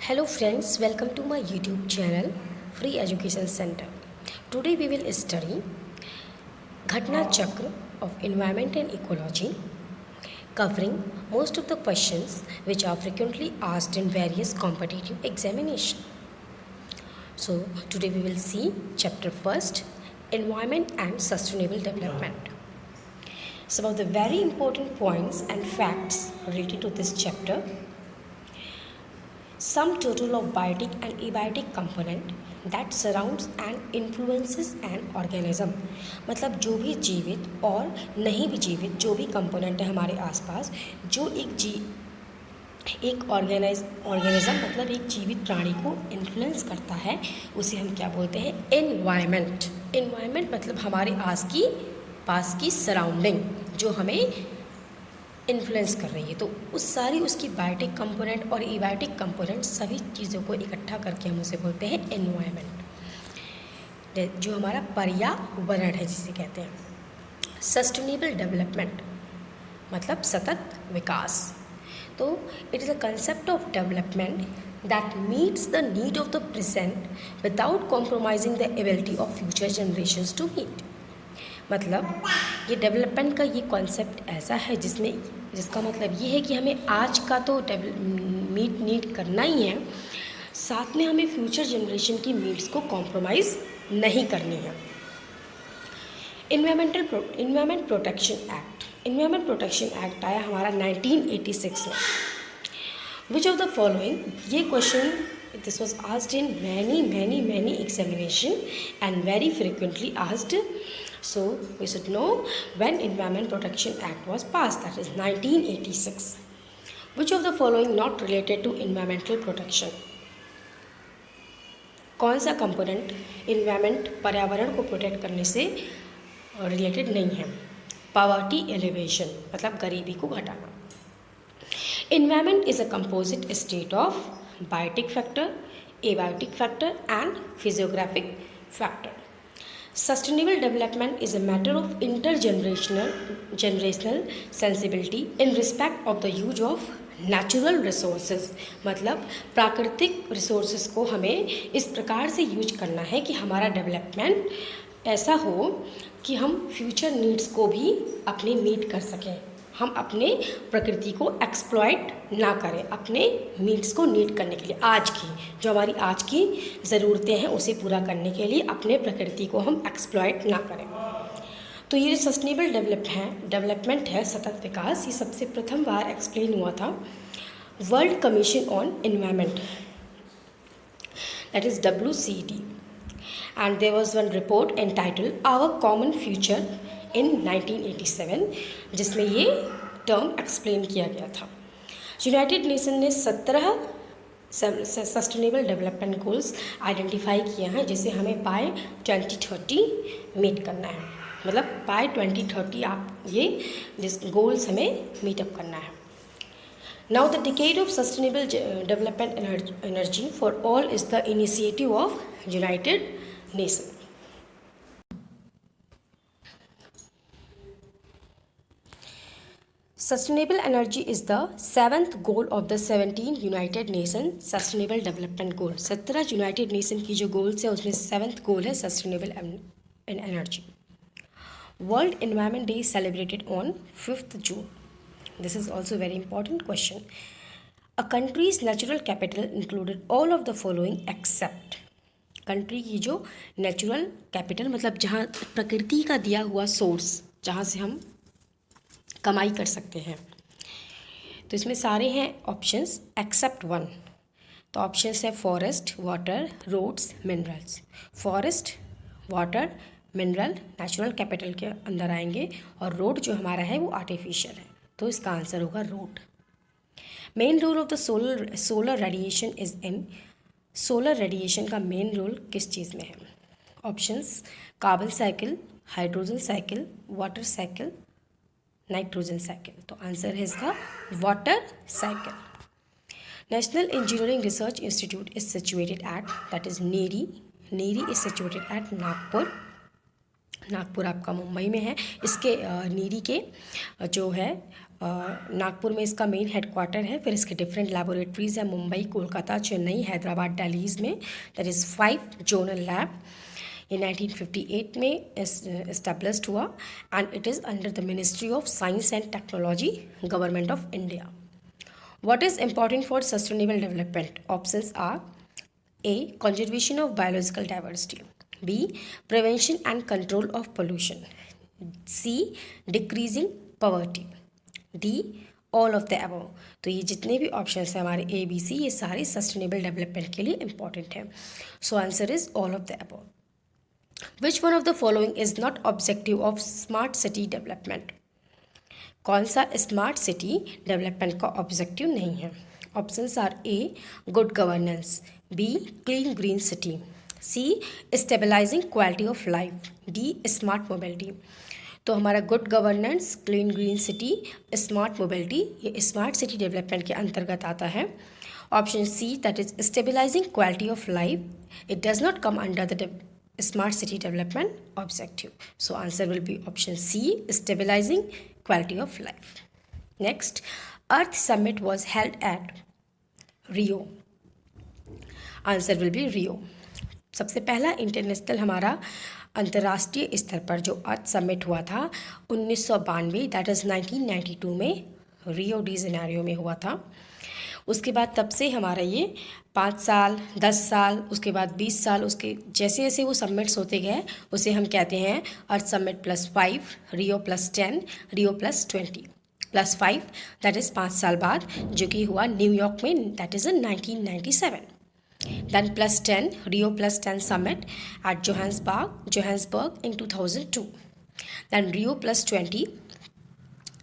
Hello friends, welcome to my YouTube channel Free Education Center. Today we will study Ghatna Chakra of Environment and Ecology, covering most of the questions which are frequently asked in various competitive examinations. So today we will see chapter first, Environment and Sustainable Development. Some of the very important points and facts related to this chapter. Sum total of biotic and abiotic component that surrounds and influences an organism. मतलब जो भी जीवित और नहीं भी जीवित जो भी कंपोनेंट है हमारे आसपास, जो एक ऑर्गेनिज्म मतलब एक जीवित प्राणी को इन्फ्लुएंस करता है, उसे हम क्या बोलते हैं? एनवायरनमेंट. एनवायरनमेंट मतलब हमारे पास की सराउंडिंग जो हमें इन्फ्लुएंस कर रही है. तो उस सारी उसकी बायोटिक कंपोनेंट और एबायोटिक कंपोनेंट सभी चीज़ों को इकट्ठा करके हम उसे बोलते हैं एनवायरनमेंट, जो हमारा पर्यावरण है जिसे कहते हैं. सस्टेनेबल डेवलपमेंट मतलब सतत विकास. तो it is a concept of development that meets the need of the present without compromising the ability of future generations to meet. मतलब ये डेवलपमेंट का ये कॉन्सेप्ट ऐसा है जिसका मतलब ये है कि हमें आज का तो नीड करना ही है, साथ में हमें फ्यूचर जनरेशन की नीड्स को कॉम्प्रोमाइज़ नहीं करनी है. इन्वायरमेंट प्रोटेक्शन एक्ट आया हमारा 1986 में. विच ऑफ द फॉलोइंग, ये question this was asked in many examination and very frequently asked. So we should know when Environment Protection Act was passed, that is 1986. Which of the following not related to environmental protection? कौन सा component environment पर्यावरण को protect करने से related नहीं है? Poverty alleviation मतलब गरीबी को घटाना. Environment is a composite state of biotic factor, abiotic factor and physiographic factor. Sustainable development is a matter of generational sensibility in respect of the use of natural resources. मतलब प्राकृतिक resources को हमें इस प्रकार से यूज करना है कि हमारा डेवलपमेंट ऐसा हो कि हम फ्यूचर नीड्स को भी अपने मीट कर सकें. हम अपने प्रकृति को एक्सप्लॉइट ना करें, अपने नीड्स को नीड करने के लिए, हमारी आज की ज़रूरतें हैं उसे पूरा करने के लिए अपने प्रकृति को हम एक्सप्लॉइट ना करें. तो ये जो सस्टेनेबल डेवलपमेंट है, सतत विकास, ये सबसे प्रथम बार एक्सप्लेन हुआ था world commission on environment, that is WCET, and there was one report entitled our common future in 1987, जिसमें ये टर्म एक्सप्लेन किया गया था. यूनाइटेड नेशन ने 17 सस्टेनेबल डेवलपमेंट गोल्स आइडेंटिफाई किए हैं जिसे हमें बाय 2030 मीट करना है. मतलब बाय 2030 आप ये गोल्स हमें मीटअप करना है. Now the decade of sustainable development energy for all is the initiative of United nation. Sustainable energy is the 7th goal of the 17 United Nations Sustainable Development Goal. 17 United Nation की जो goals है उसमें 7th गोल है sustainable energy. World Environment Day is celebrated on 5th June. This is also very important question. A country's natural capital included all of the following except. Country की जो natural capital मतलब जहाँ प्रकृति का दिया हुआ सोर्स, जहाँ से हम कमाई कर सकते हैं, तो इसमें सारे हैं ऑप्शंस एक्सेप्ट 1. तो ऑप्शंस है forest, water, roads, minerals. Forest, water, mineral natural capital के अंदर आएंगे और रोड जो हमारा है वो आर्टिफिशियल है, तो इसका आंसर होगा road. Main role of the solar radiation is in. Solar radiation का मेन रोल किस चीज़ में है? Options carbon cycle, hydrogen cycle, water cycle, nitrogen cycle. तो आंसर है इसका water cycle. National engineering research institute is situated at, that is NEERI is situated at Nagpur आपका मुंबई में है. इसके नीरी के जो है नागपुर में इसका मेन हेडक्वार्टर है। फिर इसके डिफरेंट लैबोरेटरीज़ है मुंबई, कोलकाता, चेन्नई, हैदराबाद, दिल्ली में। That is 5 zonal lab. ये 1958 में इस्टेब्लिश्ड हुआ and it is under the ministry of science and technology, government of India. What is important for sustainable development? Options are A. Conservation of biological diversity. B. Prevention and control of pollution. C. Decreasing poverty. D. All of the above. तो ये जितने भी option हैं हमारे A, B, C, ये सारे sustainable development के लिए इंपॉर्टेंट है। So answer is all of the above. Which one of the following is not objective of smart city development? कौन सा स्मार्ट सिटी डेवलपमेंट का ऑब्जेक्टिव नहीं है? Options are A good governance, B clean green city, C stabilising quality of life, D smart mobility. तो हमारा good governance, clean green city, smart mobility, ये smart city development के अंतर्गत आता है। Option C that is stabilising quality of life, it does not come under the smart city development objective. So answer will be option C, stabilizing quality of life. Next, Earth Summit was held at Rio. Answer will be Rio. सबसे पहला international हमारा अंतर्राष्ट्रीय स्तर पर जो अर्थ summit हुआ था 1992, that is 1992 में रियो डी जेनेरियो में हुआ था। उसके बाद तब से हमारा ये 5 साल, 10 साल, उसके बाद 20 साल, उसके जैसे जैसे वो सबमिट्स होते गए उसे हम कहते हैं Earth Summit +5, Rio +10, Rio +20, +5 that is 5 साल बाद, जो कि हुआ न्यूयॉर्क में, that is in 1997। Then +10, Rio +10 summit at Johannesburg in 2002. Then Rio +20,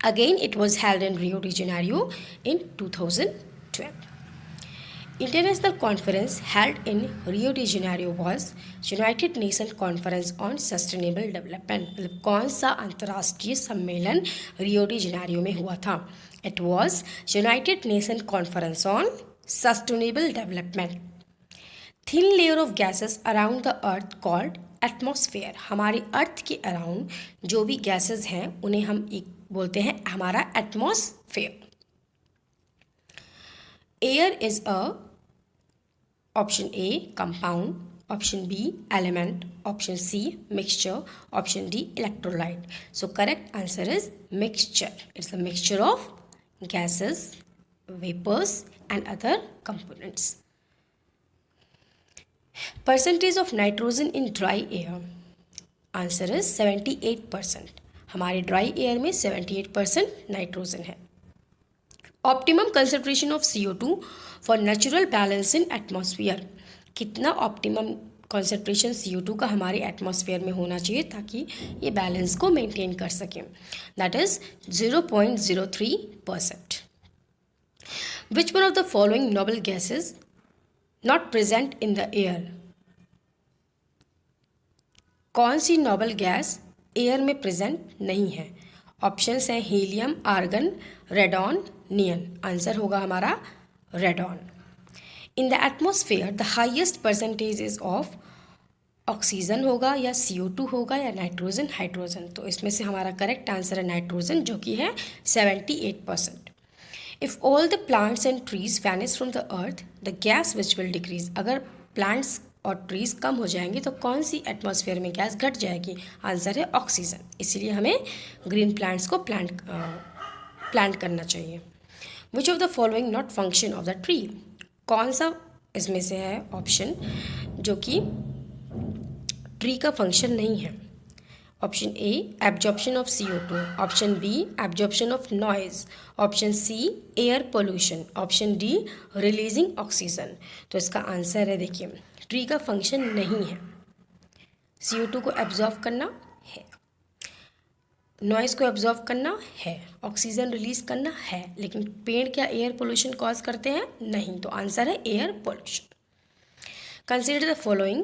again it was held in Rio de Janeiro in 2012. International conference held in Rio de Janeiro was United Nations Conference on Sustainable Development. मतलब कौन सा अंतर्राष्ट्रीय सम्मेलन Rio de Janeiro में हुआ था? It was United Nations Conference on Sustainable Development. Thin layer of gases around the earth called atmosphere. हमारे अर्थ के अराउंड जो भी गैसेस हैं उन्हें हम एक बोलते हैं हमारा atmosphere. Air is a option A compound, option B element, option C mixture, option D electrolyte. So correct answer is mixture. It's a mixture of gases, vapours and other components. Percentage of nitrogen in dry air, answer is 78%। हमारे dry air में 78% nitrogen है। Optimum concentration of CO2 for natural balance in atmosphere, कितना optimum concentration CO2 का हमारे atmosphere में होना चाहिए ताकि ये बैलेंस को मेंटेन कर सकें? That is 0.03%। Which one of the following noble gases not present in the air? कौन सी नोबल गैस एयर में प्रेजेंट नहीं है? ऑप्शंस हैं हीलियम, आर्गन, रेडॉन, नियन। आंसर होगा हमारा radon. In the atmosphere the highest percentage is of oxygen होगा या CO2 होगा या नाइट्रोजन, हाइड्रोजन। तो इसमें से हमारा करेक्ट आंसर है नाइट्रोजन, जो कि है 78%। If all the plants and trees vanish from the earth the gas which will decrease, अगर प्लांट्स और ट्रीज कम हो जाएंगे तो कौन सी एटमॉस्फेयर में गैस घट जाएगी? आंसर है ऑक्सीजन। इसीलिए हमें ग्रीन प्लांट्स को प्लांट करना चाहिए। Which of the following not function of the tree, कौन सा इसमें से है ऑप्शन जो कि ट्री का फंक्शन नहीं है? Option A absorption of CO2, option B absorption of noise, option C air pollution, option D releasing oxygen. तो इसका आंसर है, देखिए ट्री का फंक्शन नहीं है CO2 को एब्जॉर्ब करना है, नॉइज़ को एब्जॉर्ब करना है, ऑक्सीजन रिलीज करना है, लेकिन पेड़ क्या एयर पोल्यूशन कॉज करते हैं? नहीं। तो आंसर है air pollution. Consider the following,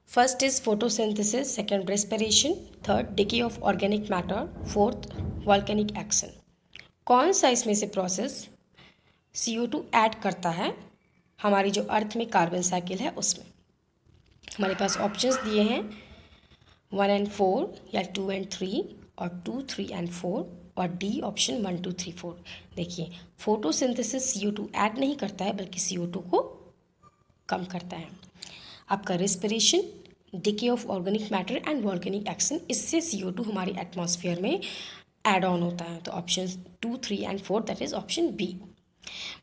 first is photosynthesis, second respiration, third decay of organic matter, fourth volcanic action. कौन सा इसमें से प्रोसेस CO2 ऐड करता है हमारी जो अर्थ में कार्बन साइकिल है उसमें? हमारे पास ऑप्शंस दिए हैं 1 and 4 या 2 and 3 और 2, 3 and 4। और डी ऑप्शन 1 2 3 4। देखिए फोटोसिंथेसिस CO2 ऐड नहीं करता है बल्कि CO2 को कम करता है। आपका respiration, decay of organic matter and volcanic action, इससे CO2 हमारी एटमॉस्फेयर में एड ऑन होता है। तो option 2 3 and 4 that is option B.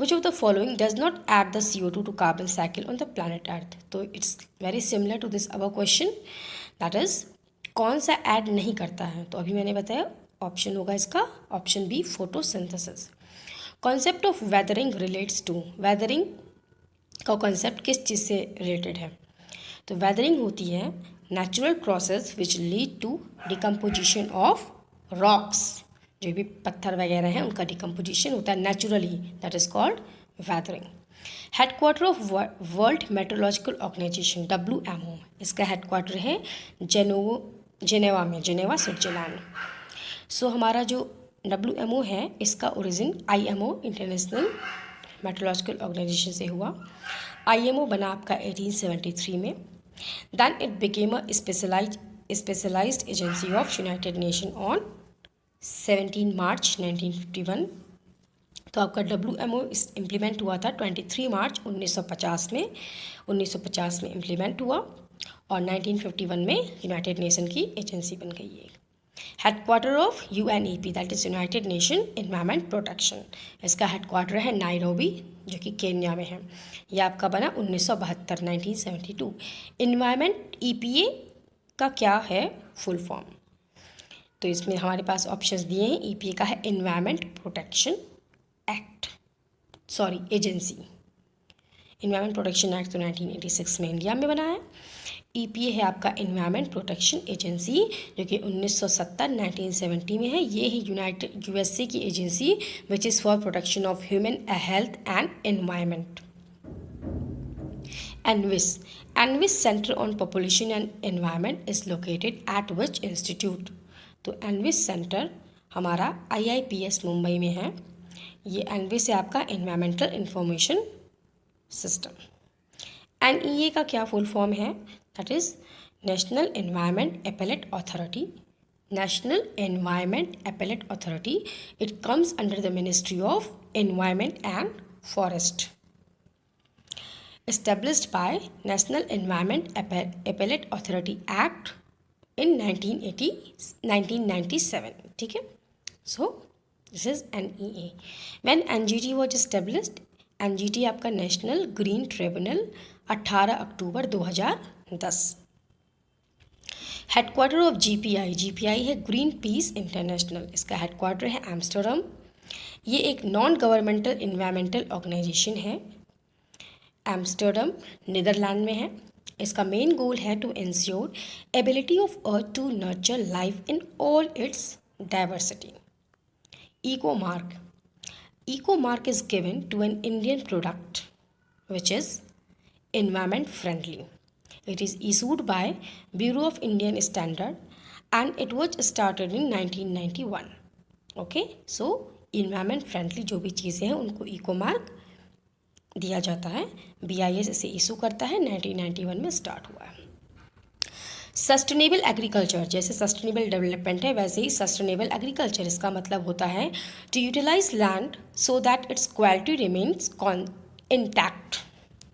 Which of the following does not add the CO2 to carbon cycle on the planet Earth? तो it's very similar to this above question, that is कौन सा add नहीं करता है? तो अभी मैंने बताया ऑप्शन होगा इसका option B photosynthesis. Concept of weathering relates to, weathering का कॉन्सेप्ट किस चीज़ से रिलेटेड है? तो वेदरिंग होती है natural process which lead to decomposition of rocks, जो भी पत्थर वगैरह हैं उनका डिकम्पोजिशन होता है naturally, that is called weathering. Headquarter of world meteorological organisation WMO, इसका हेडक्वार्टर है जेनेवा में, जेनेवा स्विट्जरलैंड। सो हमारा जो WMO है इसका origin IMO international meteorological organisation से हुआ। IMO बना आपका 1873 में। Then it became a specialised agency of United Nation on 17 March 1951। तो आपका WMO इम्प्लीमेंट हुआ था 23 मार्च 1950 में, 1950 में इम्प्लीमेंट हुआ और 1951 में यूनाइटेड नेशन की एजेंसी बन गई है। Headquarter of UNEP that is United nation environment protection, इसका हेडक्वार्टर है नायरोबी जो कि केन्या में है। यह आपका बना 1972 1972। इन्वायरमेंट EPA का क्या है फुल फॉर्म? तो इसमें हमारे पास ऑप्शंस दिए हैं। EPA का है environment protection act, sorry agency. Environment protection act तो 1986 में इंडिया में बना है। EPA है आपका इन्वायरमेंट प्रोटेक्शन एजेंसी जो कि 1970 1970 में है। ये ही USA की agency which is for protection of human health and environment. ENVIS centre on population and environment is located at which institute? तो एनविस सेंटर हमारा IIPS मुंबई में है। ये एनविस है आपका एनवायरमेंटल इंफॉर्मेशन सिस्टम। NEA का क्या फुल फॉर्म है? That is national environment appellate authority. National environment appellate authority, it comes under the ministry of environment and forest. established by National Environment Appellate Authority Act in 1997, ठीक है। So this is NEA. When NGT was established, NGT आपका national green tribunal 18 अक्टूबर 2010। Headquarter of GPI है Greenpeace international, इसका headquarter है Amsterdam. ये एक non governmental environmental organisation है, एम्स्टर्डम नीदरलैंड में है। इसका मेन गोल है to ensure ability of Earth to nurture life in all its diversity. Eco mark is given to an Indian product which is environment friendly. It is issued by Bureau of Indian Standard and it was started in 1991. Okay, so environment friendly जो भी चीज़ें हैं उनको eco mark दिया जाता है। BIS इसे issue करता है, 1991 में स्टार्ट हुआ है। सस्टेनेबल एग्रीकल्चर, जैसे सस्टेनेबल डेवलपमेंट है वैसे ही सस्टेनेबल एग्रीकल्चर, इसका मतलब होता है to utilise land so that its quality remains intact.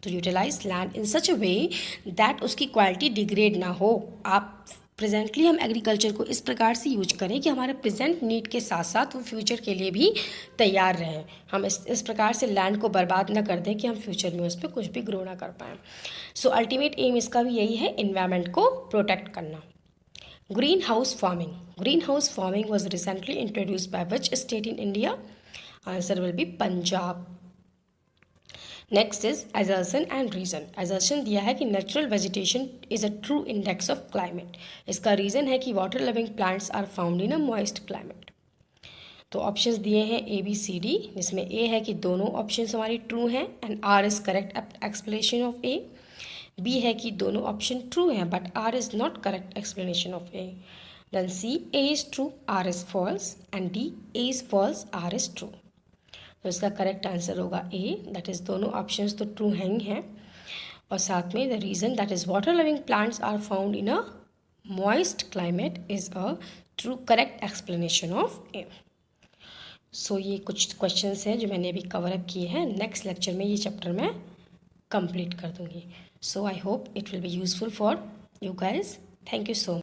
To utilise land in such a way that उसकी क्वालिटी डिग्रेड ना हो। आप प्रेजेंटली हम एग्रीकल्चर को इस प्रकार से यूज करें कि हमारे प्रेजेंट नीड के साथ साथ वो फ्यूचर के लिए भी तैयार रहे। हम इस प्रकार से लैंड को बर्बाद ना कर दें कि हम फ्यूचर में उस पर कुछ भी ग्रो ना कर पाएँ। सो अल्टीमेट एम इसका भी यही है, इन्वायरमेंट को प्रोटेक्ट करना। Greenhouse farming was recently introduced by which state in India? Answer will be Punjab. Next is assertion and reason. assertion दिया है कि natural vegetation is a true index of climate. इसका रीज़न है कि water living plants are found in a moist climate. तो options दिए हैं ABCD, जिसमें A है कि दोनों ऑप्शंस हमारी ट्रू हैं and R is correct explanation of A। B है कि दोनों ऑप्शन ट्रू हैं but R is not correct explanation of A। Then C, A is true, R is false and D, A is false, R is true. तो इसका correct answer होगा A, that is दोनों options तो true हैं ही हैं और साथ में the reason that is water living plants are found in a moist climate is a true correct explanation of A। सो ये कुछ क्वेश्चंस हैं जो मैंने अभी कवर अप किए हैं। नेक्स्ट लेक्चर में ये चैप्टर मैं कंप्लीट कर दूँगी। So I hope it will be useful for you guys. Thank you so much.